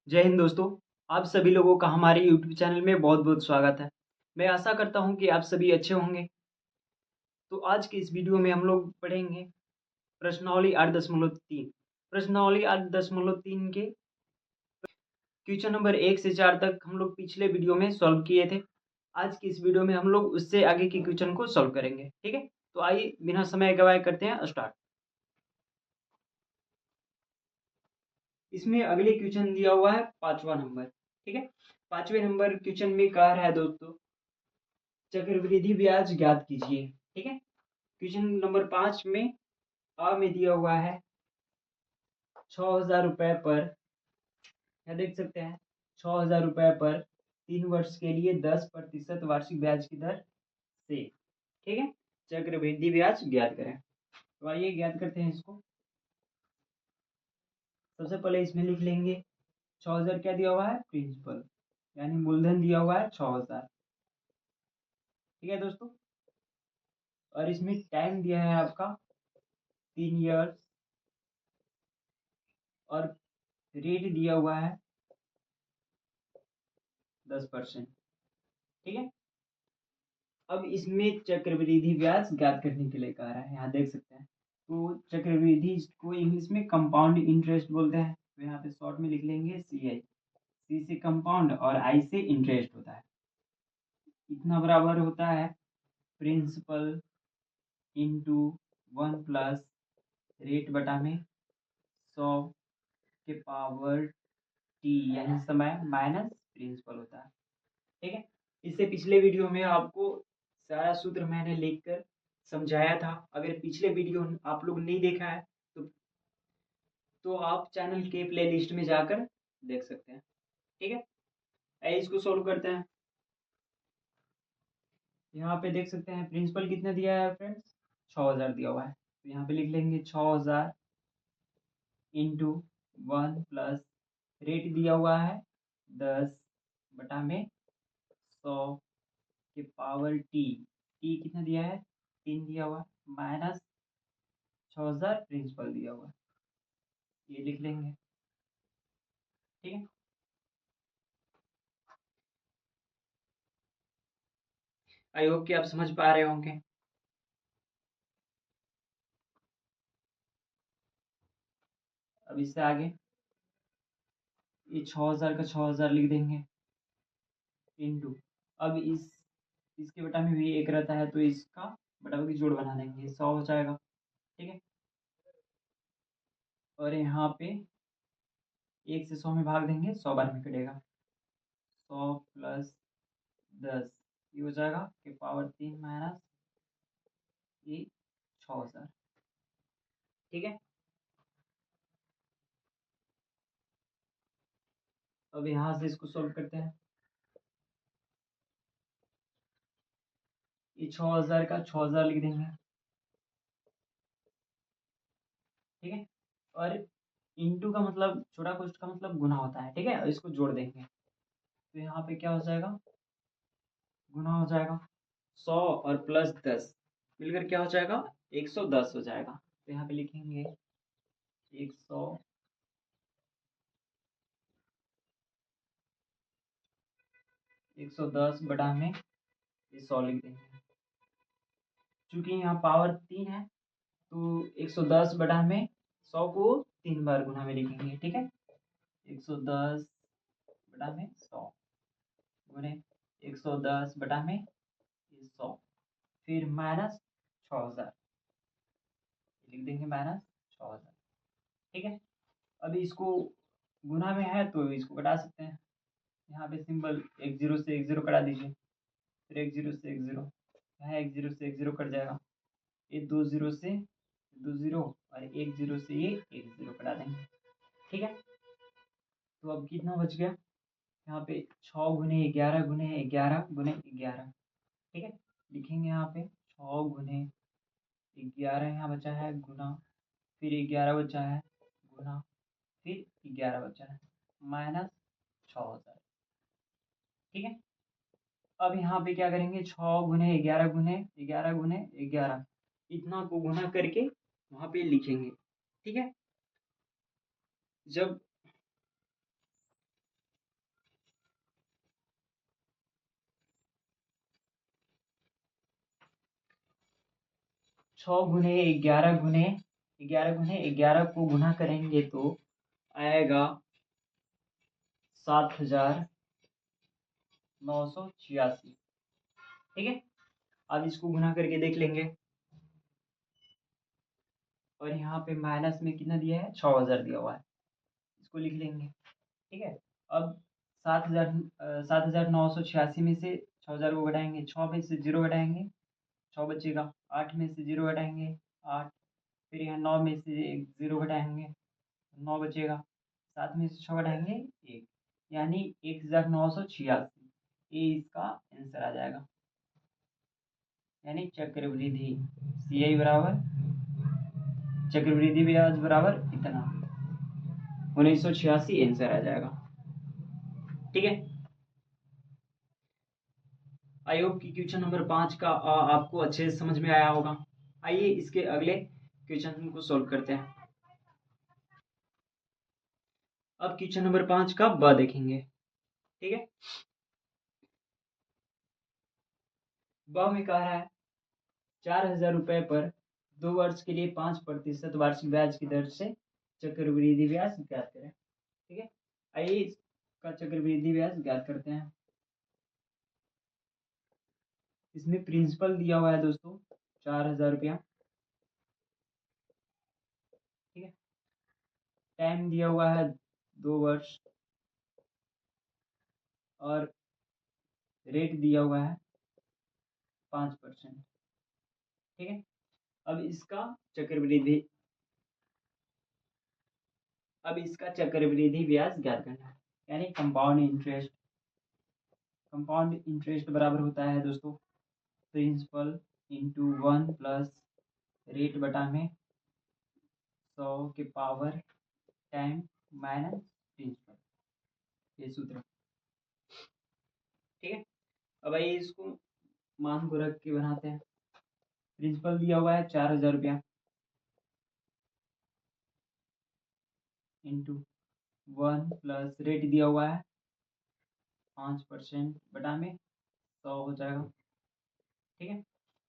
जय हिंद दोस्तों। आप सभी लोगों का हमारे यूट्यूब चैनल में बहुत-बहुत स्वागत है। मैं आशा करता हूँ कि आप सभी अच्छे होंगे। तो आज की इस वीडियो में हम लोग पढ़ेंगे प्रश्नावली 8.3। प्रश्नावली 8.3 के क्वेश्चन नंबर 1 से 4 तक हम लोग पिछले वीडियो में सॉल्व किए थे। आज की इस वीडियो में हम लोग उससे आगे के क्वेश्चन को सॉल्व करेंगे, ठीक है? तो आइए बिना समय गवाए करते हैं स्टार्ट। इसमें अगले क्वेश्चन दिया हुआ है 5वां नंबर, ठीक है? 5वें नंबर क्वेश्चन में कह रहा है दोस्तों, चक्रवृद्धि ब्याज ज्ञात कीजिए, ठीक है? क्वेश्चन नंबर 5 में में दिया हुआ है 6,000 रुपए पर, क्या देख सकते हैं? 6,000 रुपए पर 3 वर्ष के लिए 10% वार्षिक ब्याज की दर से, ठीक है? चक्रवृद्धि ब्याज ज्ञात करें। तो आइए ज्ञात करते हैं इसको। सबसे पहले इसमें लिख लेंगे 6,000 क्या दिया हुआ है? प्रिंसिपल, यानी मूलधन दिया हुआ है 6,000, ठीक है दोस्तों? और इसमें टाइम दिया है आपका 3 ईयर्स और रेट दिया हुआ है 10%, ठीक है? अब इसमें चक्रवृद्धि ब्याज ज्ञात करने के लिए कह रहा है, यहाँ देख सकते हैं। तो चक्रवृद्धि को इंग्लिश में कंपाउंड इंटरेस्ट बोलते हैं, तो यहाँ पे शॉर्ट में लिख लेंगे सी आई। सी से कंपाउंड और आई से इंटरेस्ट होता है। इतना बराबर होता है प्रिंसिपल इंटू 1 प्लस रेट बटा में 100 के पावर टी, यानी समय माइनस प्रिंसिपल होता है, ठीक है? इससे पिछले वीडियो में आपको सारा सूत्र मैंने लिखकर समझाया था। अगर पिछले वीडियो आप लोग नहीं देखा है तो आप चैनल के प्लेलिस्ट में जाकर देख सकते हैं, ठीक है? आइए इसको सॉल्व करते हैं। यहाँ पे देख सकते हैं प्रिंसिपल कितना दिया है फ्रेंड्स? 6,000 दिया हुआ है। तो यहाँ पे लिख लेंगे 6,000 इंटू 1 प्लस रेट दिया हुआ है 10/100 के पावर टी। टी कितना दिया है? 3 दिया हुआ है, माइनस 6,000 प्रिंसिपल दिया हुआ है, ये लिख लेंगे, ठीक है? आई होप कि आप समझ पा रहे होंगे। अब इससे आगे ये 6,000 का 6,000 लिख देंगे इंटू, अब इसके बटा में भी एक रहता है तो इसका बटा की जोड़ बना देंगे, 100 हो जाएगा, ठीक है? और यहाँ पे 1 से 100 में भाग देंगे, 100 बार में कटेगा, 100 प्लस 10 ये हो जाएगा कि पावर 3 माइनस ये 6,000, ठीक है? अब यहाँ से इसको सोल्व करते हैं। ये 6,000 का 6,000 लिख देंगे, ठीक है? और इंटू का मतलब छोटा कोष्ठ का मतलब गुना होता है, ठीक है? और इसको जोड़ देंगे तो यहाँ पे क्या हो जाएगा? गुना हो जाएगा, 100 और प्लस 10 मिलकर क्या हो जाएगा? 110 हो जाएगा। तो यहाँ पे लिखेंगे 100 110 बटा में ये 100 लिख देंगे। चूंकि यहाँ पावर 3 है तो 110 बटा में 100 को 3 बार गुना में लिखेंगे, ठीक है? 110 बटा में 100 गुणे 110 बटा में 100, फिर माइनस 6,000 लिख देंगे, माइनस 6,000, ठीक है? अभी इसको गुना में है तो इसको घटा सकते हैं। यहाँ पे सिंबल एक जीरो से एक जीरो कटा दीजिए, फिर एक जीरो से एक जीरो, यहाँ एक जीरो से एक जीरो कट जाएगा, ये 2 जीरो से 2 जीरो और एक जीरो से ये एक जीरो कटा देंगे, ठीक है? तो अब कितना बच गया? यहाँ पे 6 गुने 11 गुने 11 गुने 11, ठीक है? लिखेंगे यहाँ पे 6 गुने 11 यहाँ बचा है गुना, फिर 11 बचा है गुना, फिर 11 बचा है माइनस 6,000, ठीक है? अब यहाँ पे क्या करेंगे? 6 गुने 11 गुने 11 गुने 11 इतना को गुना करके वहां पे लिखेंगे, ठीक है? जब 6 गुने 11 को गुना करेंगे तो आएगा 7,986। ठीक है, अब इसको गुना करके देख लेंगे। और यहाँ पे माइनस में कितना दिया है, 6,000 दिया हुआ है, इसको लिख लेंगे। ठीक है, अब 7,986 में से 6,000 को घटाएंगे, 6 में से 0 घटाएंगे 6 बचेगा, 8 में से 0 घटाएंगे 8, फिर यहाँ 9 में से 0 घटाएंगे 9 बचेगा, 7 में से 6 घटाएंगे 1, यानी 1,986, ये इसका आंसर आ जाएगा। यानी चक्रवृद्धि CI बराबर चक्रवृद्धि ब्याज बराबर इतना 1986 आंसर आ जाएगा। ठीक है, आई होप कि क्वेश्चन नंबर 5 का आपको अच्छे से समझ में आया होगा। आइए इसके अगले क्वेश्चन को सॉल्व करते हैं। अब क्वेश्चन नंबर 5 का ब देखेंगे। ठीक है, ब में कह रहा है 4,000 रुपए पर 2 वर्ष के लिए 5% वार्षिक ब्याज की दर से चक्रवृद्धि ब्याज ज्ञात करें। ठीक है, आइए इसका चक्रवृद्धि ब्याज ज्ञात करते हैं। इसमें प्रिंसिपल दिया हुआ है दोस्तों 4,000 रुपया। ठीक है, टाइम दिया हुआ है 2 वर्ष और रेट दिया हुआ है 5%। ठीक है, अब इसका चक्रवृद्धि ब्याज ज्ञात करना है, यानी कंपाउंड इंटरेस्ट। कंपाउंड इंटरेस्ट बराबर होता है दोस्तों प्रिंसिपल इंटू 1 प्लस रेट बटा में 100 के पावर टाइम माइनस प्रिंसिपल, ये सूत्र। ठीक है, अब आइए इसको मान को रख के बनाते हैं। प्रिंसिपल दिया हुआ है 4,000 रुपया इंटू 1 प्लस रेट दिया हुआ है 5% बटा में 100 हो जाएगा। ठीक है,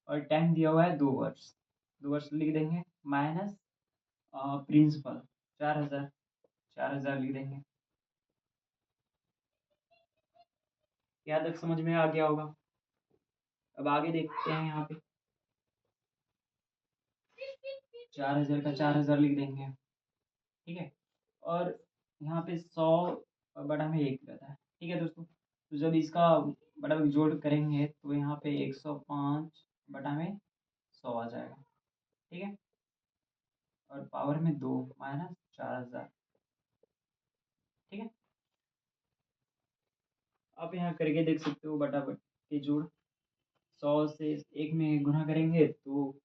और टाइम दिया हुआ है 2 वर्ष, 2 वर्ष लिख देंगे माइनस प्रिंसिपल 4,000 लिख देंगे। यहाँ तक समझ में आ गया होगा। अब आगे देखते हैं, यहाँ पे 4,000 का 4,000 लिख देंगे। ठीक है, और यहाँ पे 100 बटा में 1 रहता है। ठीक है दोस्तों, तो जब इसका बटा में जोड़ करेंगे तो यहाँ पे 105 बटा में 100 आ जाएगा। ठीक है, और पावर में 2 माइनस 4,000। ठीक है, आप यहाँ करके देख सकते हो, बटा बट के जोड़ 100 से 1 में गुना करेंगे तो,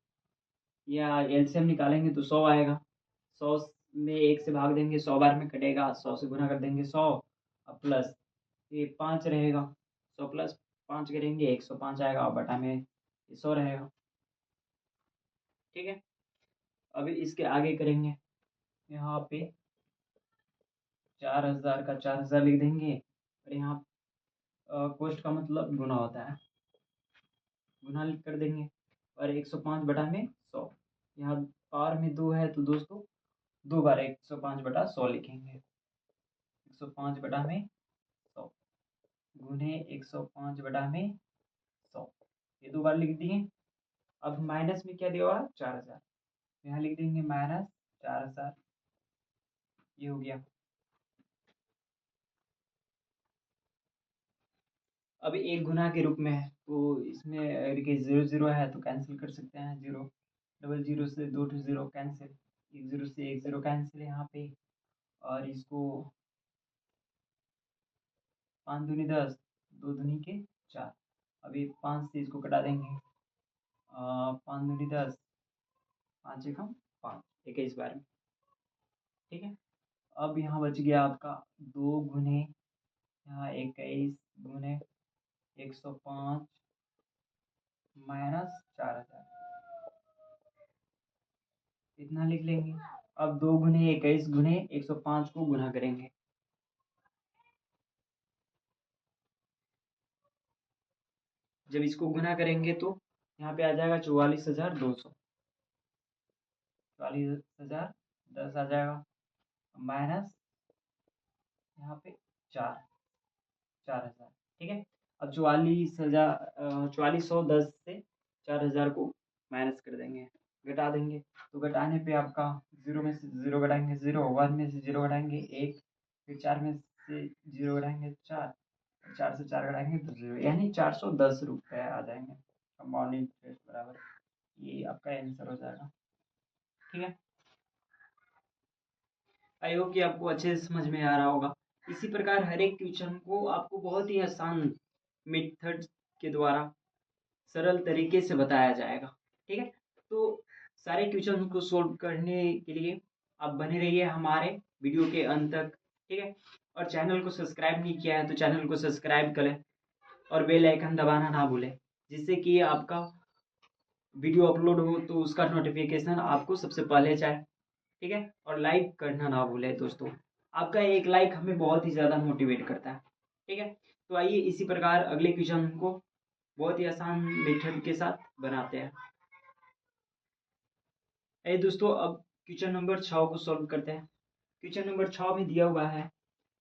या एलसीएम निकालेंगे तो 100 आएगा। 100 में 1 से भाग देंगे 100 बार में कटेगा, 100 से गुना कर देंगे 100, अब प्लस ये 5 रहेगा, 100 प्लस 5 करेंगे 105 आएगा, और बटा में 100 रहेगा। ठीक है, अभी इसके आगे करेंगे, यहाँ पे 4,000 का 4,000 लिख देंगे, और यहाँ कोष्ट का मतलब गुना होता है, गुना कर देंगे, और 105 बटा में 100, यहाँ पावर में 2 है तो दोस्तों 2 बार 105 बटा 100 लिखेंगे। 105 बटा में 100 गुने 105 बटा में 100, ये 2 बार लिख दिए। अब माइनस में क्या दिया हुआ, 4,000, यहाँ लिख देंगे माइनस 4,000, ये हो गया। अब एक गुना के रूप में है तो इसमें देखिए 0 0 है तो कैंसिल कर सकते हैं, 0 डबल 0 से 2 0 कैंसिल, 1 0 से 1 0 कैंसिल यहाँ पे, और इसको 5 दूनी 10, 2 दूनी के 4, अभी 5 से इसको कटा देंगे, 5 दूनी 10, 5 एकम 5, 21 बार में। ठीक है, अब यहाँ बच गया आपका 2 गुने यहाँ 21 गुने 105 माइनस 4,000, इतना लिख लेंगे। अब 2 गुने 21 गुने 105 को गुना करेंगे, जब इसको गुना करेंगे तो यहाँ पे आ जाएगा 44,200। 44,000 10 आ जाएगा, माइनस यहाँ पे 4,000। ठीक है, अब 4410 से 4,000 को माइनस कर देंगे, घटा देंगे। तो घटाने पे आपका 0 में से 0 घटाएंगे 0, 1 में से 0 घटाएंगे 1, फिर 4 में से 0 घटाएंगे 4, 4 से 4 घटाएंगे तो 0, यानी 410 रुपये आ जाएंगे कंपाउंड इंटरेस्ट बराबर। ये आपका आंसर हो जाएगा। ठीक है, आई होप कि आपको अच्छे से समझ में आ रहा होगा। इसी प्रकार हर एक क्वेश्चन को आपको बहुत ही आसान मेथड के द्वारा सरल तरीके से बताया जाएगा। ठीक है, तो सारे क्वेश्चन को सोल्व करने के लिए आप बने रहिए हमारे वीडियो के अंत तक। ठीक है, और चैनल को सब्सक्राइब नहीं किया है तो चैनल को सब्सक्राइब करें और बेल आइकन दबाना ना भूलें, जिससे कि आपका वीडियो अपलोड हो तो उसका नोटिफिकेशन आपको सबसे पहले जाए। ठीक है, और लाइक करना ना भूलें दोस्तों, आपका एक लाइक हमें बहुत ही ज़्यादा मोटिवेट करता है। ठीक है, तो आइए इसी प्रकार अगले क्वेश्चन को बहुत ही आसान मेथड के साथ बनाते हैं। दोस्तों, अब क्वेश्चन नंबर 6 को सॉल्व करते हैं। क्वेश्चन नंबर 6 में दिया हुआ है,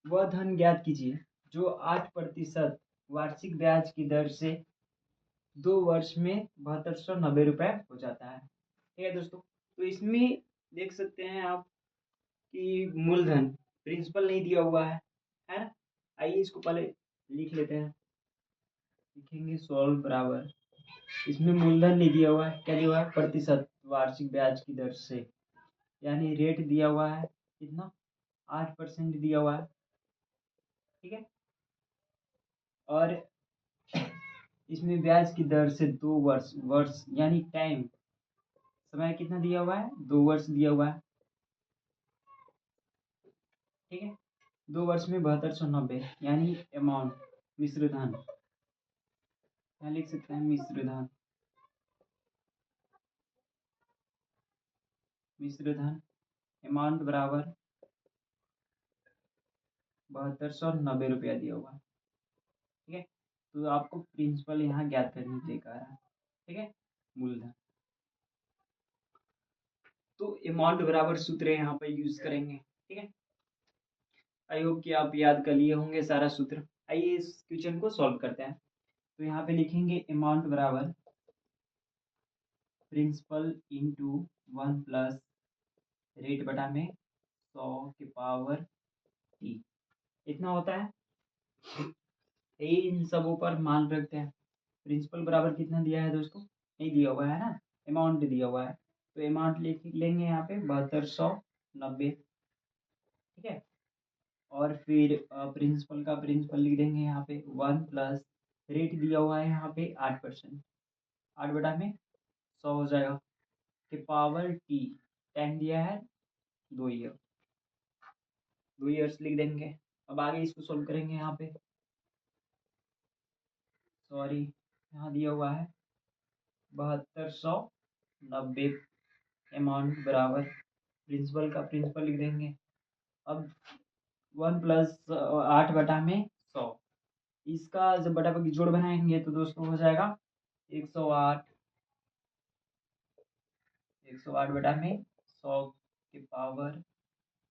वह धन ज्ञात कीजिए जो 8% वार्षिक ब्याज की दर से 2 वर्ष में 7290 रुपये हो जाता है। ठीक है दोस्तों, तो इसमें देख सकते हैं आप कि मूलधन प्रिंसिपल नहीं दिया हुआ है ना। आइए इसको पहले लिख लेते हैं, लिखेंगे सॉल्व बराबर, इसमें मूलधन नहीं दिया हुआ है, क्या दिया हुआ है, प्रतिशत वार्षिक ब्याज की दर से, यानी रेट दिया हुआ है कितना, 8% दिया हुआ है। ठीक है, और इसमें ब्याज की दर से 2 वर्ष, वर्ष यानी टाइम, समय कितना दिया हुआ है, 2 वर्ष दिया हुआ है। ठीक है, 2 वर्ष में 7290, यानी अमाउंट मिश्र धन, क्या लिख सकते हैं, मिश्र धन, मिश्र धन अमाउंट बराबर 7290 रुपया दिया हुआ है। ठीक है, तो आपको प्रिंसिपल यहाँ ज्ञात करने के लिए कह रहा है। ठीक है, मूलधन, तो अमाउंट बराबर सूत्र यहाँ पर यूज करेंगे। ठीक है, आई होप कि आप याद कर लिए होंगे सारा सूत्र। आइए इस क्वेश्चन को सॉल्व करते हैं। तो यहाँ पे लिखेंगे अमाउंट बराबर प्रिंसिपल इंटू 1 प्लस रेट बटा में 100 के पावर टी, इतना होता है। इन सबों पर मान रखते हैं। प्रिंसिपल बराबर कितना दिया है दोस्तों, नहीं दिया हुआ है ना, अमाउंट दिया हुआ है, तो अमाउंट लिख लेंगे यहाँ पे 7290। ठीक है, और फिर प्रिंसिपल का प्रिंसिपल लिख देंगे यहाँ पे 1 प्लस रेट दिया हुआ है यहाँ पे 8%, 8 बटा में 100 हो जाएगा, के पावर टी, टाइम दिया है 2 ईयर, 2 ईयर्स लिख देंगे। अब आगे इसको सोल्व करेंगे। यहाँ पे सॉरी, यहाँ दिया हुआ है 7290 अमाउंट बराबर प्रिंसिपल का प्रिंसिपल लिख देंगे। अब 1 प्लस 8 बटा में 100, इसका जब बटा की जोड़ बनाएंगे तो दोस्तों हो जाएगा 108, 108 बटा में 100 के पावर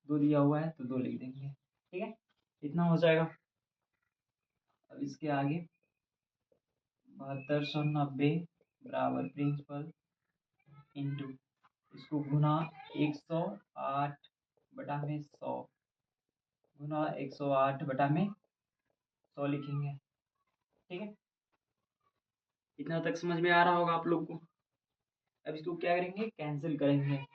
2 दिया हुआ है तो 2 लिख देंगे। ठीक है, इतना हो जाएगा। अब इसके आगे 7290 बराबर प्रिंसिपल इंटू, इसको गुना 108 बटा में 100, गुना 108 बटा में 100 लिखेंगे। ठीक है, इतना तक समझ में आ रहा होगा आप लोग को। अब इसको क्या करेंगे, कैंसिल करेंगे।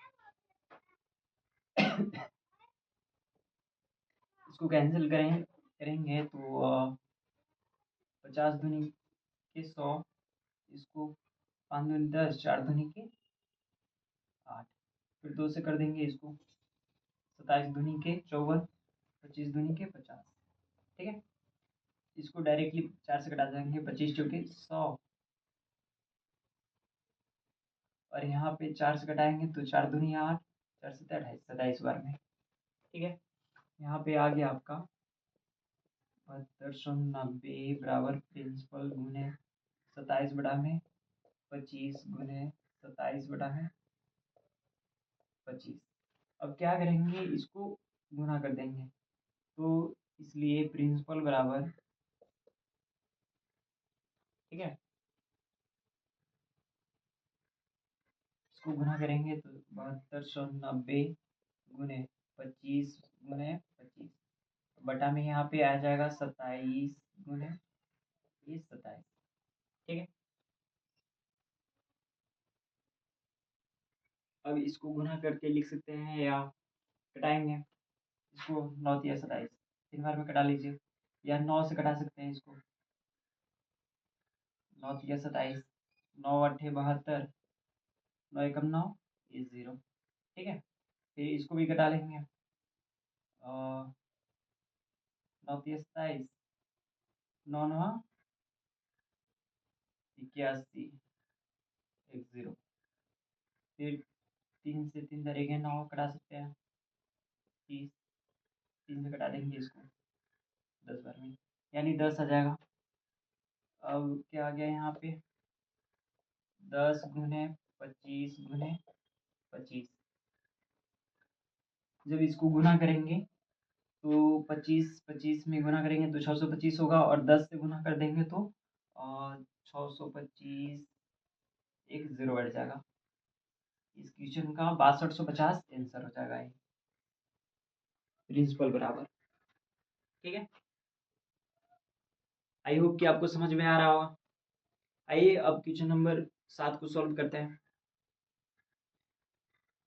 इसको कैंसिल करेंगे तो 50 दूनी के 100, इसको 5 दूनी 10, 4 दूनी के 8, फिर 2 से कर देंगे इसको, 27 दूनी के 54, 25 दूनी के 50। ठीक है, इसको डायरेक्टली 4 से कटा जाएंगे, 25 चौके 100, और यहाँ पे 4 से कटाएंगे तो 4 दूनी 8, 4 से 28, 27 बार में। ठीक है, यहाँ पे आ गया आपका 7290 बराबर प्रिंसिपल गुने 27 बटा में 25 गुने 27 बटा में 25। अब क्या करेंगे, इसको गुना कर देंगे, तो इसलिए प्रिंसिपल बराबर, ठीक है, इसको गुना करेंगे तो 7290 गुने 25 गुने 25 बटा में यहाँ पे आ जाएगा 27 गुने 27, ठीक है। अब इसको गुना करके लिख सकते हैं या कटाएंगे इसको, 9 या 27 तीन बार में कटा लीजिए, या 9 से कटा सकते हैं इसको, 9 या 27, 9 8 72, 9 एकम 9, ये 0, ठीक है। फिर इसको भी कटा लेंगे, 9 या 27, 9 9 81, 10। फिर 3 से 3 तरीके 9 कटा सकते हैं, 30, 3 से कटा देंगे इसको 10 बार में, यानी 10 आ जाएगा। अब क्या आ गया यहाँ पे, 10 गुने 25 गुने 25, जब इसको गुना करेंगे तो 25 में गुना करेंगे तो 625 होगा, और 10 से गुना कर देंगे तो 625, एक 0 बढ़ जाएगा। इस क्वेश्चन का 6250 आंसर हो जाएगा ये, प्रिंसिपल बराबर, ठीक है। आई होप कि आपको समझ में आ रहा होगा। आइए अब क्वेश्चन नंबर 7 को सॉल्व करते हैं।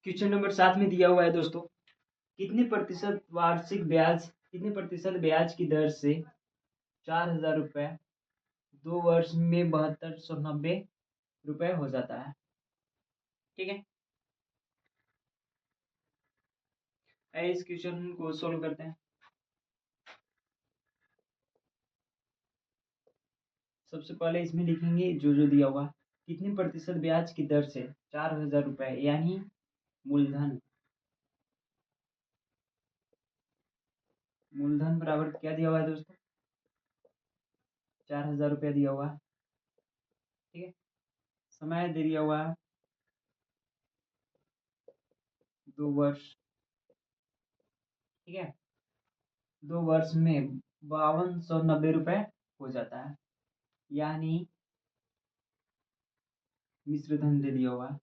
क्वेश्चन नंबर 7 में दिया हुआ है दोस्तों, कितने प्रतिशत ब्याज की दर से 4000 रुपये 2 वर्ष में 7290 रुपये हो जाता है, ठीक है। आइए इस क्वेश्चन को सॉल्व करते हैं। सबसे पहले इसमें लिखेंगे जो जो दिया हुआ, कितने प्रतिशत ब्याज की दर से 4000 रुपये, यानी मूलधन बराबर क्या दिया हुआ है दोस्तों, 4000 रुपया दिया हुआ है, ठीक है। समय दे दिया हुआ है 2 वर्ष, ठीक है। 2 वर्ष में 5290 रुपये हो जाता है, यानी मिश्र धन दे दिया हुआ है,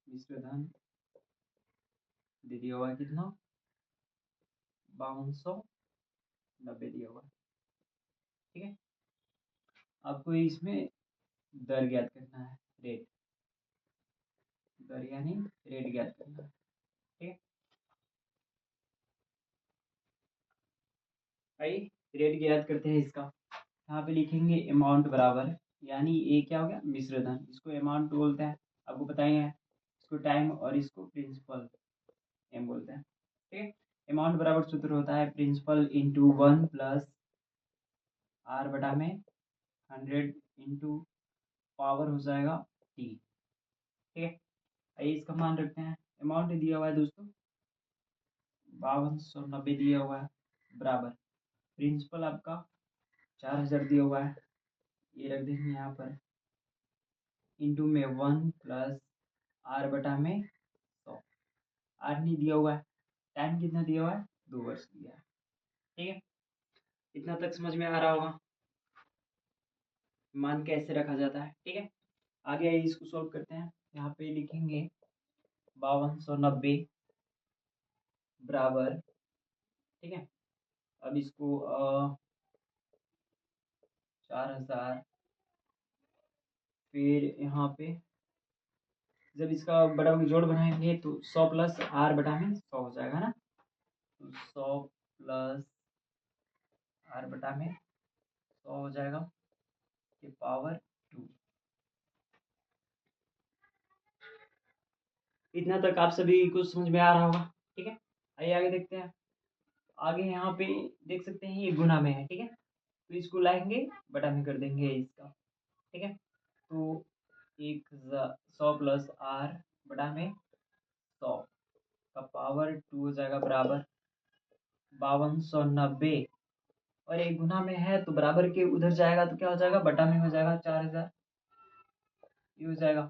मिश्र धन दे दिया हुआ है कितना, 5290 दिया हुआ है, ठीक है। आपको इसमें दर ज्ञात करना है, रेट, दर यानी रेट ज्ञात करना है, ठीक है। आइए रेट ज्ञात करते हैं इसका। यहाँ पे लिखेंगे अमाउंट बराबर, यानी ये क्या हो गया, मिश्र धन, इसको अमाउंट बोलते हैं, आपको बताएंगे, इसको टाइम और इसको प्रिंसिपल एम बोलते हैं, ठीक है। अमाउंट बराबर सूत्र होता है प्रिंसिपल इंटू 1 प्लस आर बटा में 100 इंटू पावर हो जाएगा टी, ठीक है। आइए इसका मान रखते हैं, अमाउंट दिया हुआ है दोस्तों 5290 दिया हुआ है, बराबर प्रिंसिपल आपका 4000 दिया हुआ है, ये रख देंगे यहाँ पर, इंटू में 1 प्लस आर बटा में 100, आर नहीं दिया हुआ है, टाइम कितना दिया हुआ है, 2 वर्ष दिया है, ठीक है। इतना तक समझ में आ रहा होगा मान कैसे रखा जाता है, ठीक है। आगे आइए इसको सॉल्व करते हैं। यहाँ पे लिखेंगे 5290 बराबर, ठीक है। अब इसको 4000, फिर यहाँ पे जब इसका बड़ा जोड़ बनाएंगे तो 100 प्लस आर बटा में 100 हो जाएगा ना, तो 100 प्लस आर बटा में 100 हो जाएगा, ये पावर 2। इतना तक आप सभी को समझ में आ रहा होगा, ठीक है। आइए आगे देखते हैं। आगे यहाँ पे देख सकते हैं ये गुना में है, ठीक है, तो इसको लाएंगे बटा में कर देंगे इसका, ठीक है। तो 100 प्लस आर बटा में 100 का पावर 2 हो जाएगा, बराबर 5290, और एक गुना में है तो बराबर के उधर जाएगा तो क्या हो जाएगा, बटा में हो जाएगा 4000, ये हो जाएगा,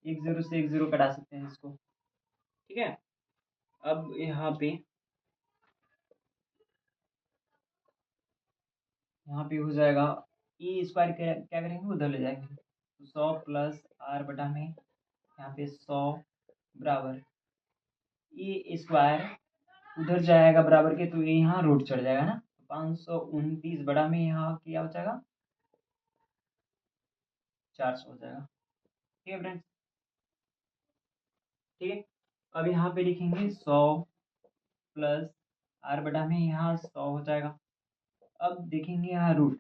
एक जीरो से एक जीरो कटा सकते हैं इसको, ठीक है। अब यहाँ पे हो जाएगा ई स्क्वायर, क्या करेंगे उधर ले जाएंगे, तो 100 प्लस आर बटा में यहाँ पे 100 बराबर ई स्क्वायर, उधर जाएगा बराबर के, तो ये यहाँ रूट चढ़ जाएगा ना, 529 बड़ा में यहाँ क्या हो जाएगा 400 हो जाएगा, ठीक है फ्रेंड्स, ठीक है। अब यहाँ पे लिखेंगे 100 प्लस आर बटा में यहाँ 100 हो जाएगा। अब देखेंगे यहाँ रूट,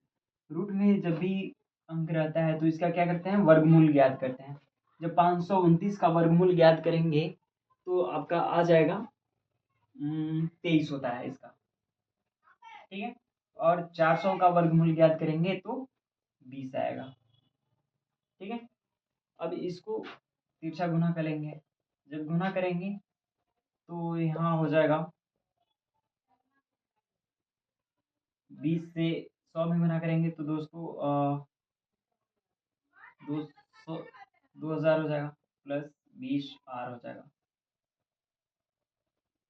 रूट में जब भी अंक रहता है तो इसका क्या करते हैं, वर्गमूल ज्ञात करते हैं। जब 529 का वर्गमूल ज्ञात करेंगे तो आपका आ जाएगा 23 होता है इसका, ठीक है। और 400 का वर्गमूल ज्ञात करेंगे तो 20 आएगा, ठीक है। अब इसको तिरछा गुना करेंगे, जब गुना करेंगे तो यहाँ हो जाएगा 20 से 100 में गुना करेंगे तो दोस्तों 2000 हो जाएगा प्लस 20 आर हो जाएगा,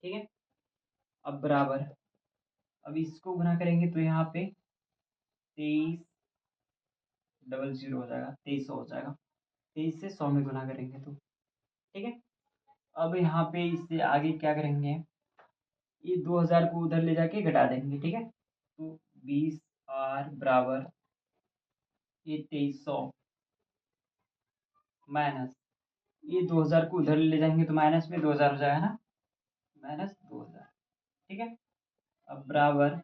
ठीक है। अब बराबर, अब इसको गुना करेंगे तो यहाँ पे 2300 हो जाएगा, 2300 हो जाएगा, 23 से 100 में गुना करेंगे तो, ठीक है। अब यहाँ पे इससे आगे क्या करेंगे, ये 2000 को उधर ले जाके घटा देंगे, ठीक है। तो 20 आर बराबर ये 2300 माइनस ये 2000 को उधर ले जाएंगे तो माइनस में 2000 हो जाएगा ना, माइनस 2000, ठीक है। अब बराबर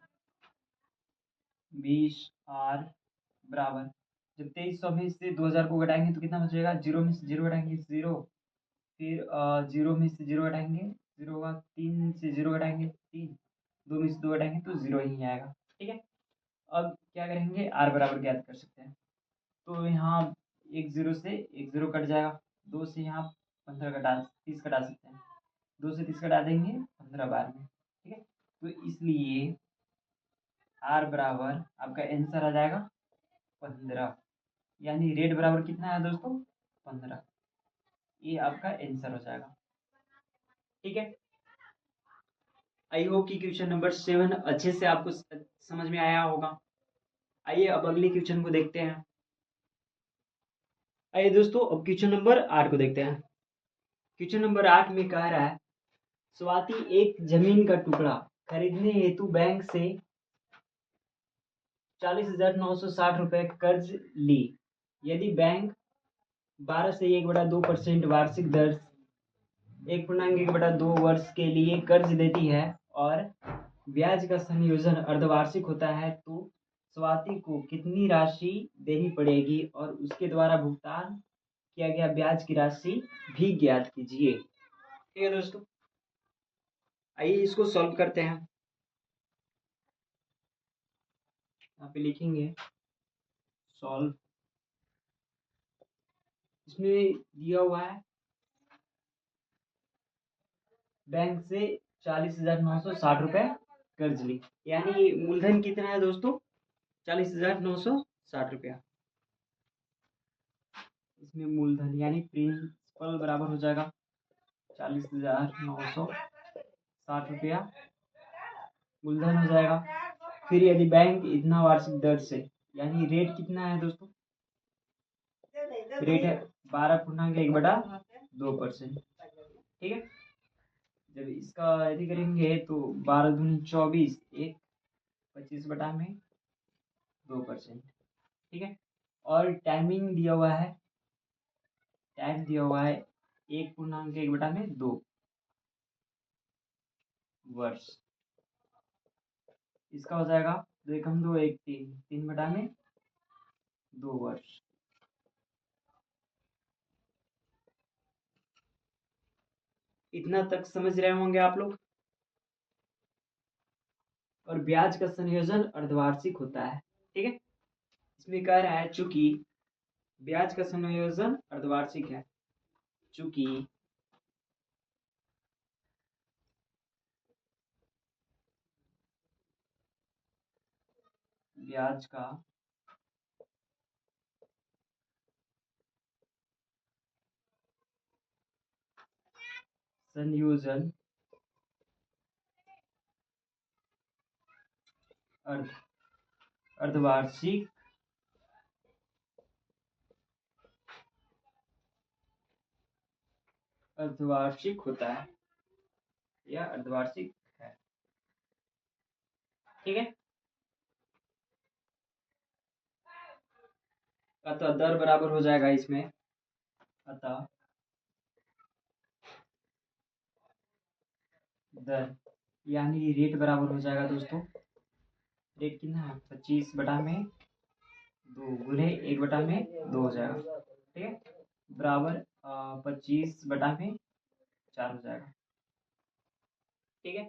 20 आर बराबर, जब 2300 में से 2000 को घटाएंगे तो कितना बचेगा, जीरो में से जीरो घटाएंगे जीरो, फिर जीरो में से जीरो घटाएंगे जीरो होगा, 3 से जीरो घटाएंगे 3, 2 में से 2 घटाएंगे तो जीरो ही आएगा, ठीक है। अब क्या करेंगे, आर बराबर ज्ञात कर सकते हैं, तो यहाँ एक जीरो से एक जीरो कट जाएगा, 2 से यहाँ 15 घटा 30 घटा सकते हैं, 2 से 30 घटा देंगे 15 बार में, ठीक है। तो इसलिए आर बराबर आपका आंसर आ जाएगा 15, यानी रेट बराबर कितना है दोस्तों 15, ये आपका आंसर हो जाएगा, ठीक है। आई होप कि क्वेश्चन नंबर 7 अच्छे से आपको समझ में आया होगा। आइए अब अगले क्वेश्चन को देखते हैं। आइए दोस्तों अब क्वेश्चन नंबर 8 को देखते हैं। क्वेश्चन नंबर 8 में कह रहा है, स्वाति एक जमीन का टुकड़ा खरीदने हेतु बैंक से 40,960 रुपए कर्ज ली। यदि बैंक 12 से 1/2% वार्षिक दर 1.1/2 वर्ष के लिए कर्ज देती है और ब्याज का संयोजन अर्धवार्षिक होता है, तो स्वाति को कितनी राशि देनी पड़ेगी और उसके द्वारा भुगतान किया गया ब्याज की राशि भी ज्ञात कीजिए। ठीक है दोस्तों, आइए इसको सॉल्व करते हैं। यहाँ पे लिखेंगे सॉल्व, इसमें दिया हुआ है बैंक से 40,960 रुपए कर्ज ली, यानी मूलधन कितना है दोस्तों 40,960 रुपया। इसमें मूलधन यानी प्रिंसिपल बराबर हो जाएगा 40,960 रुपया मूलधन हो जाएगा। फिर यदि बैंक इतना वार्षिक दर से, यानी रेट कितना है दोस्तों, रेट है 12.1/2%, ठीक है। जब इसका यदि करेंगे तो 12 दूनी 24, एक 25/2%, ठीक है। और टाइमिंग दिया हुआ है, टाइम दिया हुआ है 1.1/2 वर्ष। इसका हो जाएगा 2 एकम 2 1 3, 3/2 वर्ष। इतना तक समझ रहे होंगे आप लोग। और ब्याज का संयोजन अर्धवार्षिक होता है, ठीक है। इसमें कह रहा है चूंकि ब्याज का संयोजन अर्धवार्षिक है, चूंकि ब्याज का संयोजन अर्धवार्षिक होता है या अर्धवार्षिक है। ठीक है, अतः दर बराबर हो जाएगा इसमें, अतः दर यानी रेट बराबर हो जाएगा दोस्तों, रेट कितना है 25/2 गुने 1/2 हो जाएगा। ठीक है, बराबर 25/4 हो जाएगा। ठीक है,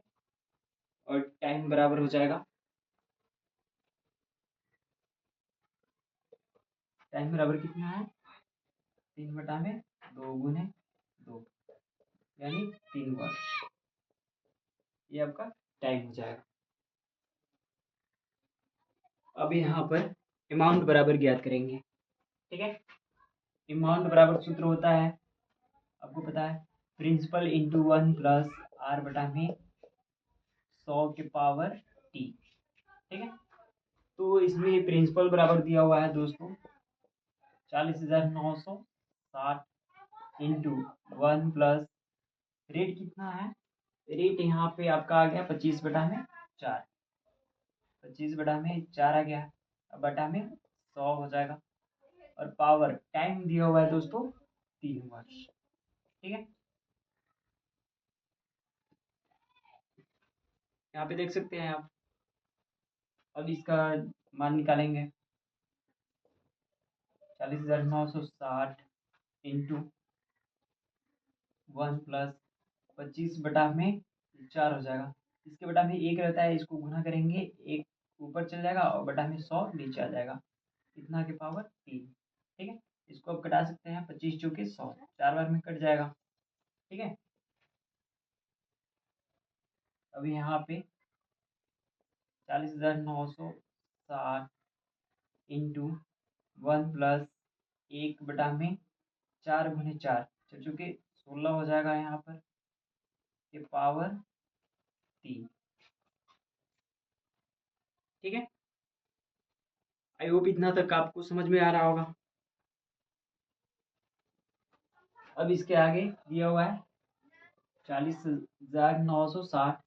और टाइम बराबर हो जाएगा, टाइम बराबर कितना है 3/2 गुने 2 यानी 3 वर्ष, ये आपका टाइम हो जाएगा। अब यहाँ पर अमाउंट बराबर ज्ञात करेंगे। ठीक है, अमाउंट बराबर सूत्र होता है, आपको पता है, प्रिंसिपल इंटू 1 प्लस R/में 100 के पावर T। ठीक है, तो इसमें प्रिंसिपल बराबर दिया हुआ है दोस्तों 40,960 इंटू 1 प्लस रेट कितना है, रेट यहाँ पे आपका आ गया 25/4, 25/4 आ गया, अब बटा में 100 हो जाएगा, और पावर टाइम दिया हुआ है दोस्तों 3 वर्ष। ठीक है, यहाँ पे देख सकते हैं आप। अब इसका मान निकालेंगे 40,960 इंटू 1 प्लस 25/4 हो जाएगा, इसके बटा में 1 रहता है, इसको गुना करेंगे 1 ऊपर चल जाएगा और बटा में 100 नीचे आ जाएगा, इतना के पावर 3। ठीक है, इसको अब कटा सकते हैं, 25 चौके 100, 4 बार में कट जाएगा। ठीक है, अब यहाँ पे 40,960 इंटू 1 प्लस 1/4 गुने 4 चूँकि 16 हो जाएगा यहाँ पर, ये पावर 3। ठीक है, आई होप इतना तक आपको समझ में आ रहा होगा। अब इसके आगे दिया हुआ है 40,960,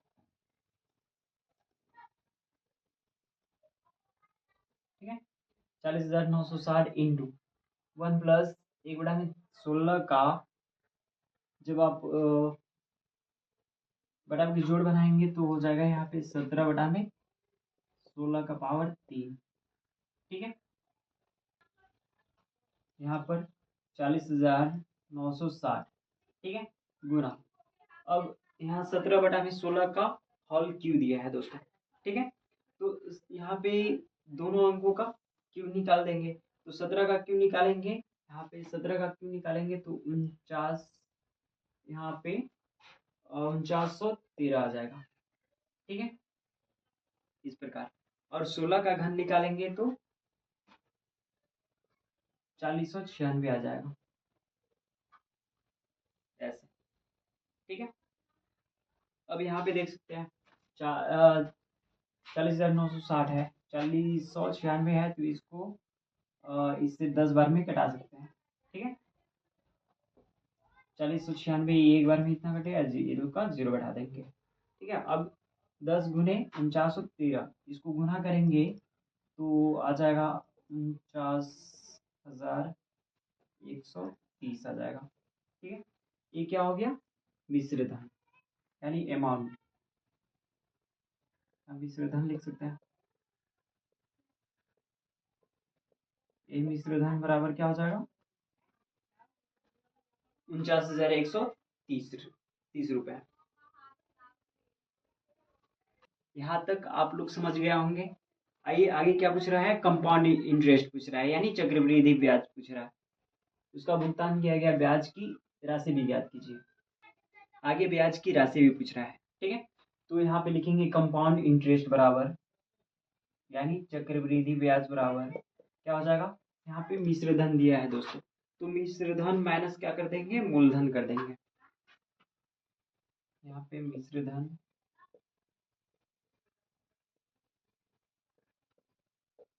ठीक है, 40,960 इंटू 1 प्लस 1/16 का जब आप बटा के जोड़ बनाएंगे तो हो जाएगा यहाँ पे 17/16 का पावर 3। ठीक है, यहाँ पर 40,960, ठीक है, गुना, अब यहाँ 17/16 का होल क्यू दिया है दोस्तों। ठीक है, तो यहाँ पे दोनों अंकों का क्यू निकाल देंगे, तो 17 का क्यू निकालेंगे, यहाँ पे 17 का क्यू निकालेंगे तो 49, यहाँ पे 4913 आ जाएगा। ठीक है, इस प्रकार, और 16 का घन निकालेंगे तो 4096 आ जाएगा, ऐसे। ठीक है, अब यहाँ पे देख सकते हैं 40,960 है, 4096 है, तो इसको इससे 10 बार में कटा सकते हैं। ठीक है, 4096 एक बार में इतना कटेगा, 0 का 0 बढ़ा देंगे। ठीक है, अब 10 गुने 4913, इसको गुना करेंगे तो आ जाएगा 49,130 आ जाएगा। ठीक है, ये क्या हो गया, मिश्र धन यानी अमाउंट, मिश्र धन लिख सकते हैं। ये मिश्र धन बराबर क्या हो जाएगा 49,130 रुपए। यहाँ तक आप लोग समझ गए होंगे। आइए आगे क्या पूछ रहा है, कंपाउंड इंटरेस्ट पूछ रहा है, यानी चक्रवृद्धि ब्याज पूछ रहा है, उसका भुगतान किया गया ब्याज की राशि भी ज्ञात कीजिए। आगे ब्याज की राशि भी पूछ रहा है। ठीक है, तो यहाँ पे लिखेंगे कंपाउंड इंटरेस्ट बराबर, यानी चक्रवृद्धि ब्याज बराबर क्या हो जाएगा, यहाँ पे मिश्र धन दिया है दोस्तों, तो मिश्र धन माइनस क्या कर देंगे, मूलधन कर देंगे। यहाँ पे मिश्र धन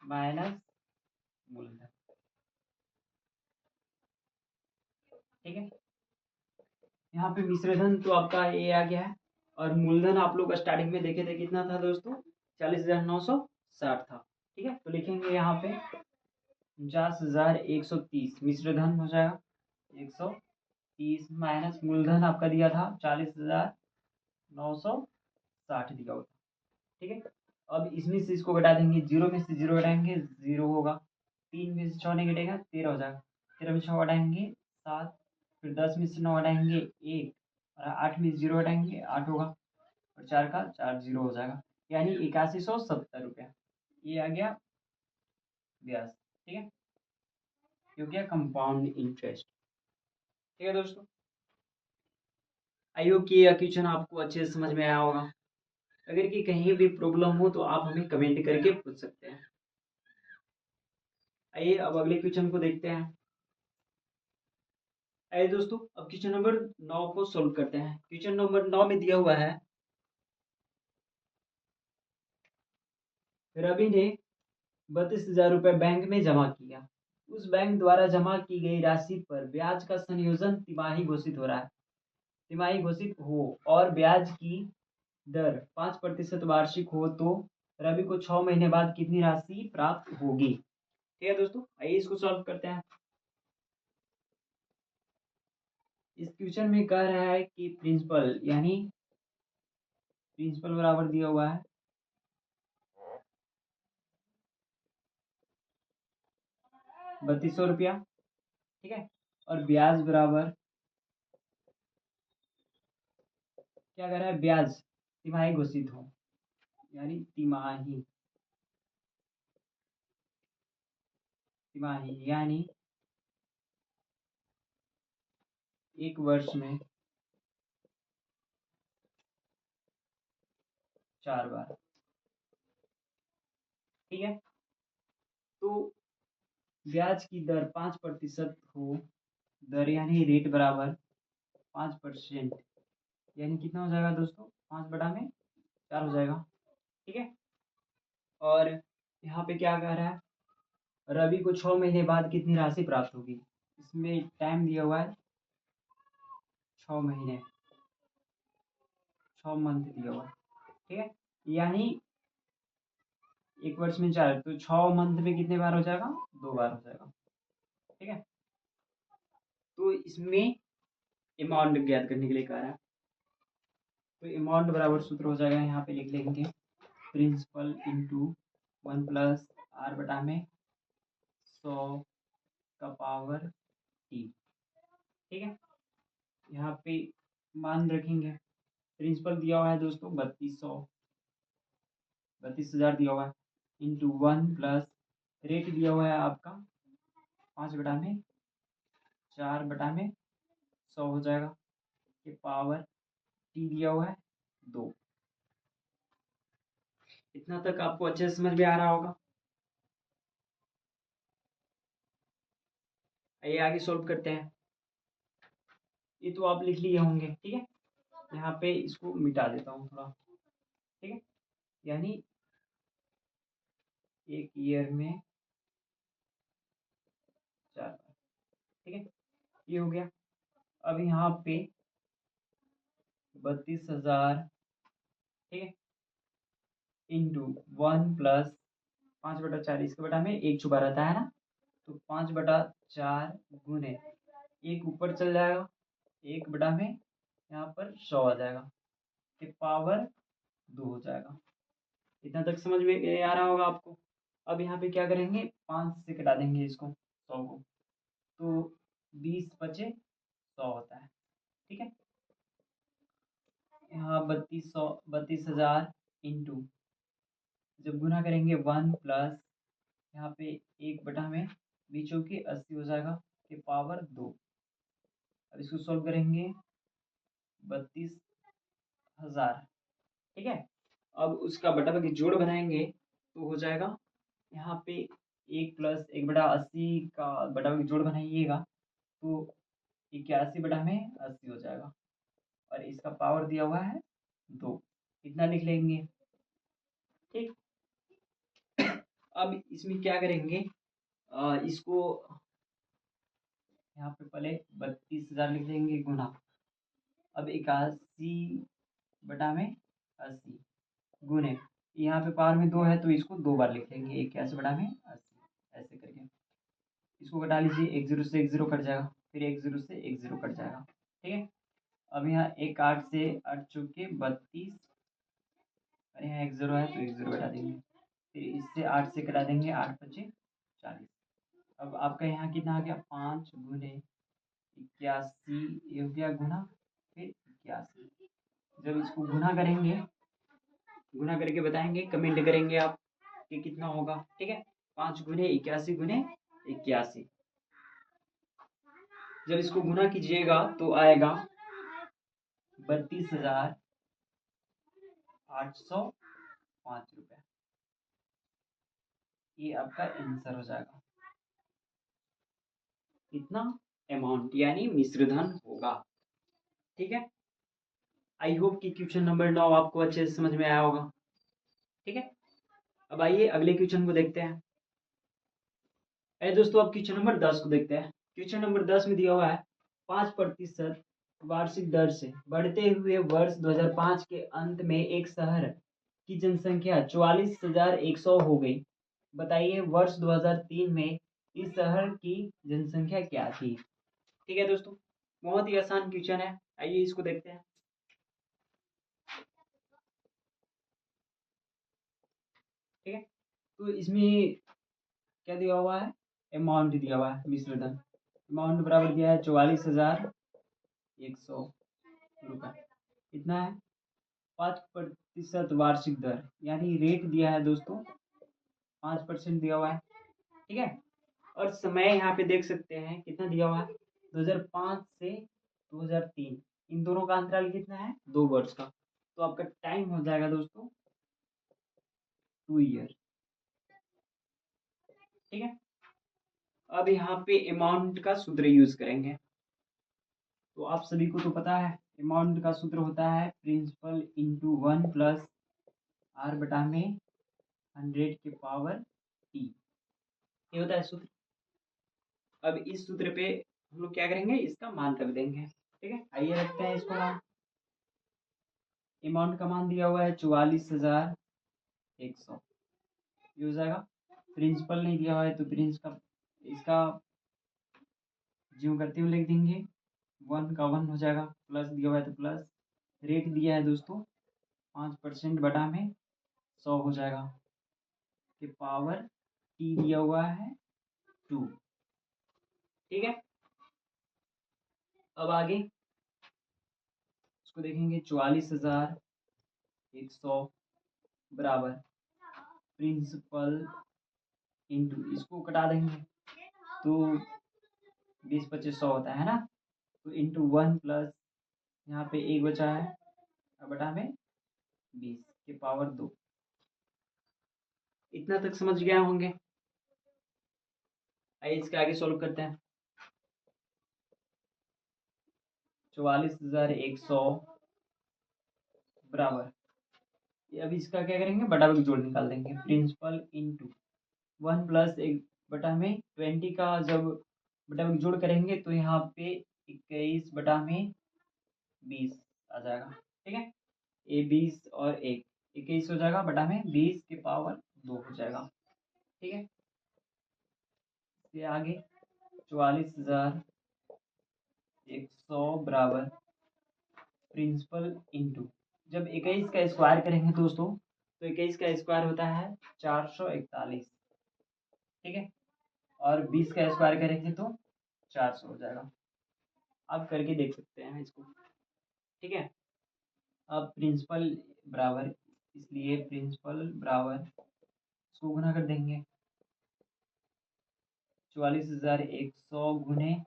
माइनस मूलधन, ठीक है। यहाँ पे मिश्र धन तो आपका ये आ गया है, और मूलधन आप लोग स्टार्टिंग में देखे थे कितना था दोस्तों, 40,960 था, ठीक है। तो लिखेंगे यहाँ पे 49,130 मिश्र धन हो जाएगा 130 माइनस मूलधन आपका दिया था 40,960 दिया होता, ठीक है। अब इसमें से इसको घटा देंगे, 0 में से 0 घटाएंगे 0 होगा, 3 में से 6 नहीं घटेगा 13 हो जाएगा, 13 में 6 घटाएंगे 7, फिर 10 में से 9 घटाएंगे 1, और 8 में 0 घटाएंगे 8 होगा, और 4 का 4 0 हो जाएगा, यानी 8170 रुपया ये आ गया ब्याज, ठीक है। क्योंकि कंपाउंड इंटरेस्ट, ठीक है दोस्तों। आई होप कि यह क्वेश्चन आपको अच्छे से समझ में आया होगा। अगर कि कहीं भी प्रॉब्लम हो तो आप हमें कमेंट करके पूछ सकते हैं। आइए अब अगले क्वेश्चन को देखते हैं। आइए दोस्तों अब क्वेश्चन नंबर 9 को सोल्व करते हैं। क्वेश्चन नंबर 9 में दिया हुआ है, रवि ने 32,000 रुपये बैंक में जमा किया। उस बैंक द्वारा जमा की गई राशि पर ब्याज का संयोजन तिमाही घोषित हो रहा है, तिमाही घोषित हो और ब्याज की दर 5% वार्षिक हो तो रवि को 6 महीने बाद कितनी राशि प्राप्त होगी। ठीक है दोस्तों, आइए इसको सॉल्व करते हैं। इस क्वेश्चन में कह रहा है कि प्रिंसिपल यानी प्रिंसिपल बराबर दिया हुआ है 3200 रुपया, ठीक है। और ब्याज बराबर क्या कह रहा है, ब्याज तिमाही घोषित हो, यानी तिमाही तिमाही यानी एक वर्ष में 4 बार, ठीक है। तो ब्याज की दर 5% हो, दर यानी रेट बराबर 5%, यानी कितना हो जाएगा दोस्तों, 5/4 हो जाएगा, ठीक है। और यहाँ पे क्या कह रहा है, रवि को 6 महीने बाद कितनी राशि प्राप्त होगी। इसमें टाइम दिया हुआ है 6 महीने, 6 मंथ दिया हुआ है, ठीक है। यानी एक वर्ष में 4, तो 6 मंथ में कितने बार हो जाएगा, 2 बार हो जाएगा, ठीक है। तो इसमें अमाउंट ज्ञात करने के लिए कह रहा है, तो अमाउंट बराबर सूत्र हो जाएगा, यहाँ पे लिख लेंगे प्रिंसिपल इंटू 1+r/100 का पावर t, ठीक है। यहाँ पे मान रखेंगे, प्रिंसिपल दिया हुआ है दोस्तों 32,000 दिया हुआ है, इंटू 1 + रेट दिया हुआ है आपका 5/4/100 हो जाएगा, के पावर टी दिया हुआ है 2। इतना तक आपको अच्छे से समझ में आ रहा होगा। आइए आगे सोल्व करते हैं। ये तो आप लिख लिए होंगे, ठीक है। यहाँ पे इसको मिटा देता हूँ थोड़ा, ठीक है। यानी एक ईयर में 4 बार, ठीक है। ये हो गया। अब यहाँ पे 32,000, ठीक है, इंटू 1+5/4, इसके बटा में 1 छुपा रहता है ना, तो 5/4 गुने 1 ऊपर चल जाएगा, 1/में यहाँ पर 100 आ जाएगा, फिर पावर 2 हो जाएगा। इतना तक समझ में आ रहा होगा आपको। अब यहाँ पे क्या करेंगे, 5 से कटा देंगे इसको 100 को, तो 20 बचे 100 होता है, ठीक है। यहाँ 32,000 इंटू, जब गुना करेंगे 1+ यहाँ पे 1/में बीचों के 80 हो जाएगा, के पावर 2। अब इसको सॉल्व करेंगे 32,000, ठीक है। अब उसका बटा के जोड़ बनाएंगे तो हो जाएगा यहाँ पे 1+1/80 का बटा के जोड़ बनाइएगा तो 81/80 हो जाएगा, और इसका पावर दिया हुआ है 2, इतना लिख लेंगे। ठीक, अब इसमें क्या करेंगे, इसको यहाँ पे पहले 32,000 लिख लेंगे गुना, अब 81/80 गुने, यहाँ पे पावर में 2 है तो इसको 2 बार लिख लेंगे, 81/80 ऐसे करके। इसको घटा लीजिए, 1 0 से 1 0 कट जाएगा, फिर 1 0 से 1 0 कट जाएगा। ठीक है, अब यहाँ 1 8 से 8 चौके 32, और यहाँ 1 0 है तो 1 0 घटा देंगे, फिर इससे 8 से कटा देंगे, 8 5 40। अब आपका यहाँ कितना आ गया, 5 गुने 81 ये हो गया गुना, फिर 81। जब इसको गुना करेंगे, गुना करके बताएंगे, कमेंट करेंगे आप कि कितना होगा। ठीक है, 5 गुने 81 गुने 81, जब इसको गुना कीजिएगा तो आएगा 32,805 रुपये। ये आपका आंसर हो जाएगा, इतना अमाउंट यानी मिश्रधन होगा। ठीक है, आई होप कि क्वेश्चन नंबर 9 आपको अच्छे से समझ में आया होगा। ठीक है, अब आइए अगले क्वेश्चन को देखते हैं। दोस्तों अब क्वेश्चन नंबर 10 को देखते हैं। क्वेश्चन नंबर 10 में दिया हुआ है 5% वार्षिक दर से बढ़ते हुए वर्ष 2005 के अंत में एक शहर की जनसंख्या 44,100 हो गई। बताइए वर्ष 2003 में इस शहर की जनसंख्या क्या थी। ठीक है दोस्तों, बहुत ही आसान क्वेश्चन है, आइए इसको देखते हैं। ठीक है, तो इसमें क्या दिया हुआ है, अमाउंट दिया हुआ है मिश्रधन, अमाउंट बराबर दिया है 44,100 रुपये, इतना है। 5% वार्षिक दर यानी रेट दिया है दोस्तों 5% दिया हुआ है। ठीक है, और समय यहाँ पे देख सकते हैं कितना दिया हुआ है, 2005 से 2003, इन दोनों का अंतराल कितना है, 2 वर्ष का, तो आपका टाइम हो जाएगा दोस्तों 2 ईयर। ठीक है, अब यहाँ पे अमाउंट का सूत्र यूज करेंगे, तो आप सभी को तो पता है अमाउंट का सूत्र होता है प्रिंसिपल इंटू 1 प्लस आर बटा में 100 के पावर टी, ये होता है सूत्र। अब इस सूत्र पे हम लोग क्या करेंगे, इसका मान रख देंगे। ठीक है, आइए रखते हैं इसको मान। अमाउंट का मान दिया हुआ है 44,100, ये हो जाएगा। प्रिंसिपल नहीं दिया हुआ है तो प्रिंसिपल इसका ज्यों करते हुए लिख देंगे, 1 का 1 हो जाएगा, प्लस दिया हुआ है तो प्लस, रेट दिया है दोस्तों 5% बटा में 100 हो जाएगा, कि पावर टी दिया हुआ है 2। ठीक है, अब आगे इसको देखेंगे, 44,100 बराबर प्रिंसिपल इंटू, इसको कटा देंगे तो 20 25 100 होता है ना, तो इंटू 1 प्लस यहाँ पे 1 बचा है बटा में 20 के पावर 2। इतना तक समझ गए होंगे, आइए इसके आगे सॉल्व करते हैं। 44,100 बराबर, अब इसका क्या करेंगे, बटा में जोड़ निकाल देंगे, प्रिंसिपल इंटू 1 प्लस 1 बटा में 20 का जब बटा में जोड़ करेंगे तो यहाँ पे 21 बटा में 20 आ जाएगा। ठीक है, ये 20 और 1 21 हो जाएगा, बटा में 20 के पावर 2 हो जाएगा। ठीक है, इसके आगे 44,100 बराबर प्रिंसिपल इंटू, जब 21 का स्क्वायर करेंगे दोस्तों तो 21 का स्क्वायर होता है 441। ठीक है, और 20 का स्क्वायर करेंगे तो 400 हो जाएगा। आप करके देख सकते हैं इसको। ठीक है, अब प्रिंसिपल बराबर, इसलिए प्रिंसिपल बराबर इसको गुना कर देंगे, 44,100 गुने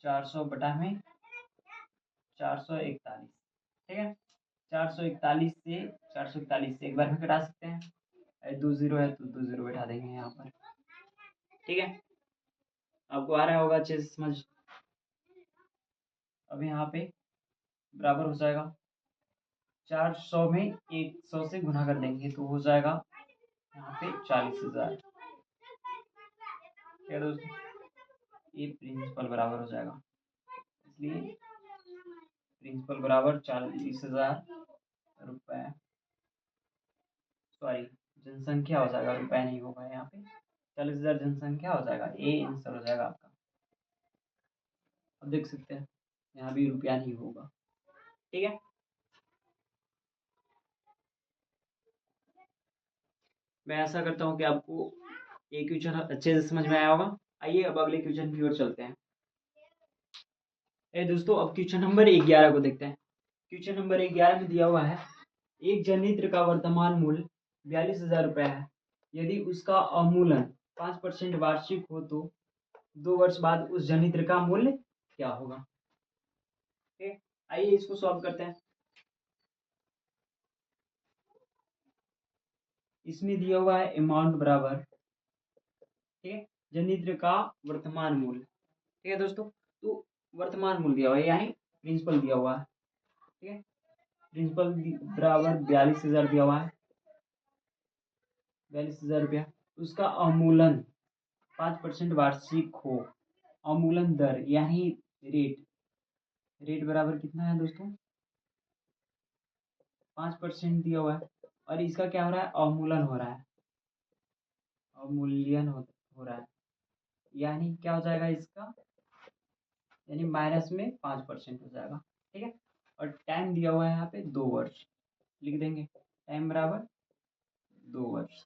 400 बटा में 441। ठीक है, 441 से 441 से एक बार में घटा सकते हैं, 2 0 है तो 2 0 बैठा देंगे यहाँ पर। ठीक है, आपको आ रहा होगा अच्छे से समझ। अब यहाँ पे बराबर हो जाएगा 400 में 100 से गुना कर देंगे तो हो जाएगा यहाँ पे 40,000। क्या दोस्तों, ये प्रिंसिपल बराबर हो जाएगा, इसलिए प्रिंसिपल बराबर 40,000 रुपए, सॉरी जनसंख्या हो जाएगा, रुपए नहीं होगा यहाँ पे, 40,000 जनसंख्या हो जाएगा, ए आंसर हो जाएगा आपका। अब देख सकते हैं यहाँ भी रुपया नहीं होगा, ठीक है। मैं ऐसा करता हूँ कि आपको ये क्वेश्चन अच्छे से समझ में आया होगा। आइए अब अगले क्वेश्चन की ओर चलते हैं। दोस्तों अब क्वेश्चन नंबर 11 को देखते हैं। क्वेश्चन नंबर 11 में दिया हुआ है, एक जनित्र का वर्तमान मूल्य 42,000 रुपये है। यदि उसका अवमूलन 5% वार्षिक हो तो 2 वर्ष बाद उस जनित्र का मूल्य क्या होगा। ठीक है, आइए इसको सॉल्व करते हैं। इसमें दिया हुआ है अमाउंट बराबर, ठीक है, जनित्र का वर्तमान मूल्य, ठीक है दोस्तों। तो वर्तमान मूल्य दिया हुआ है, यानी प्रिंसिपल दिया हुआ है, ठीक है। प्रिंसिपल बराबर 42,000 दिया हुआ है, 42,000 रुपया। उसका अवमूलन 5% वार्षिक हो, अवमूलन दर यानी रेट बराबर कितना है दोस्तों, 5% दिया हुआ है। और इसका क्या हो रहा है, अवमूलन हो रहा है, अवमूल्यन हो रहा है, यानी क्या हो जाएगा इसका, यानी माइनस में 5% हो जाएगा, ठीक है। और टाइम दिया हुआ है यहाँ पे 2 वर्ष, लिख देंगे टाइम बराबर 2 वर्ष,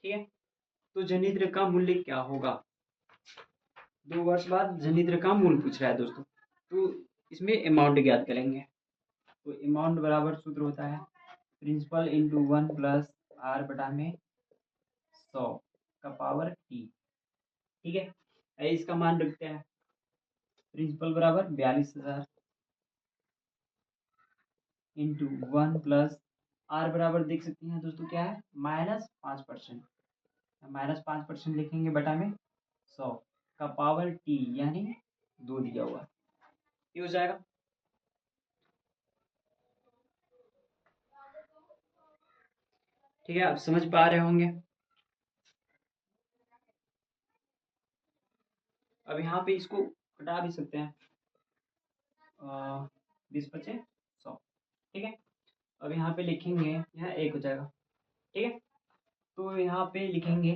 ठीक है। तो जनित्र का मूल्य क्या होगा, 2 वर्ष बाद जनित्र का मूल्य पूछ रहा है दोस्तों। तो इसमें अमाउंट ज्ञात करेंगे। तो अमाउंट बराबर सूत्र होता है प्रिंसिपल इंटू 1 प्लस आर बटा में 100 का पावर टी, ठीक है। इसका मान रखते हैं, प्रिंसिपल बराबर 42,000 इंटू 1 प्लस आर बराबर देख सकते हैं दोस्तों क्या है, -5%, -5% लिखेंगे बटा में 100 का पावर टी यानी 2 दिया हुआ, ये हो जाएगा। ठीक है, आप समझ पा रहे होंगे। अब यहाँ पे इसको हटा भी सकते हैं, 20 बचे 100, ठीक है। अब यहाँ पे लिखेंगे, यहाँ 1 हो जाएगा, ठीक है। तो यहाँ पे लिखेंगे,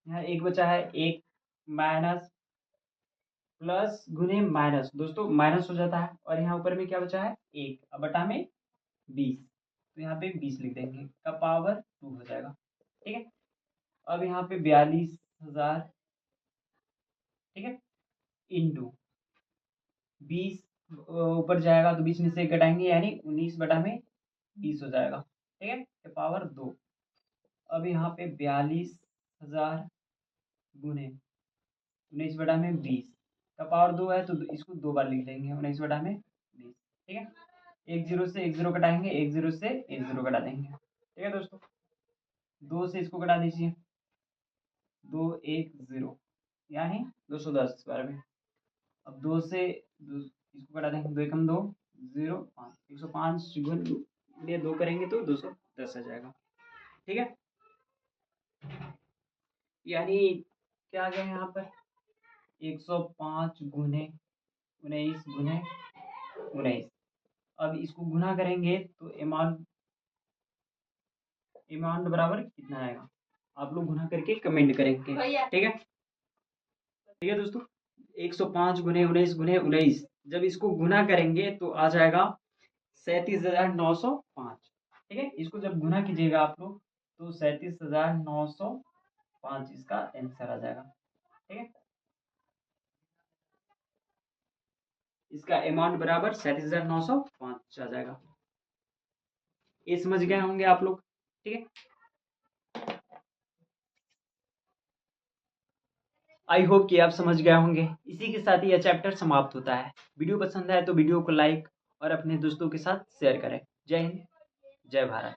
यहाँ 1 बचा है, 1 माइनस प्लस गुने माइनस, दोस्तों माइनस हो जाता है, और यहाँ ऊपर में क्या बचा है 1, अब बटा में 20, तो यहाँ पे 20 लिख देंगे का पावर 2 हो जाएगा, ठीक है। अब यहाँ पे 42,000, ठीक है, इंटू 20 ऊपर जाएगा तो 20 में से घटाएंगे, यानी 19 बटा में 20 हो जाएगा, ठीक है, के पावर 2। अब यहाँ पे 42,000 गुने 19 बटा में 20 का पावर 2 है, तो इसको 2 बार लिख देंगे, 19 बटा में 20, ठीक है। 1 0 से 1 0 कटाएंगे, 1 0 से 1 0 कटा देंगे, ठीक है दोस्तों। 2 से इसको कटा दीजिए, 2 1 0 यानी 210 इस बार में। अब 2 से इसको कटा देंगे, 2 एकम 2 0 5, 105 गुणे 2 करेंगे तो 210 आ जाएगा, ठीक है। यानी क्या आ गया यहाँ पर, 105 गुने 19 गुने 19। अब इसको गुना करेंगे तो अमाउंट बराबर कितना आएगा, आप लोग गुना करके कमेंट करेंगे, ठीक है। ठीक है दोस्तों, 105 गुने 19 गुने 19, जब इसको गुना करेंगे तो आ जाएगा 37,905, ठीक है। इसको जब गुना कीजिएगा आप लोग तो 37,905 इसका आंसर आ जाएगा, ठीक है। इसका अमाउंट बराबर 37,905 आ जाएगा। ये समझ गए होंगे आप लोग, ठीक है। आई होप कि आप समझ गए होंगे। इसी के साथ ही यह चैप्टर समाप्त होता है। वीडियो पसंद आए तो वीडियो को लाइक और अपने दोस्तों के साथ शेयर करें। जय हिंद, जय भारत।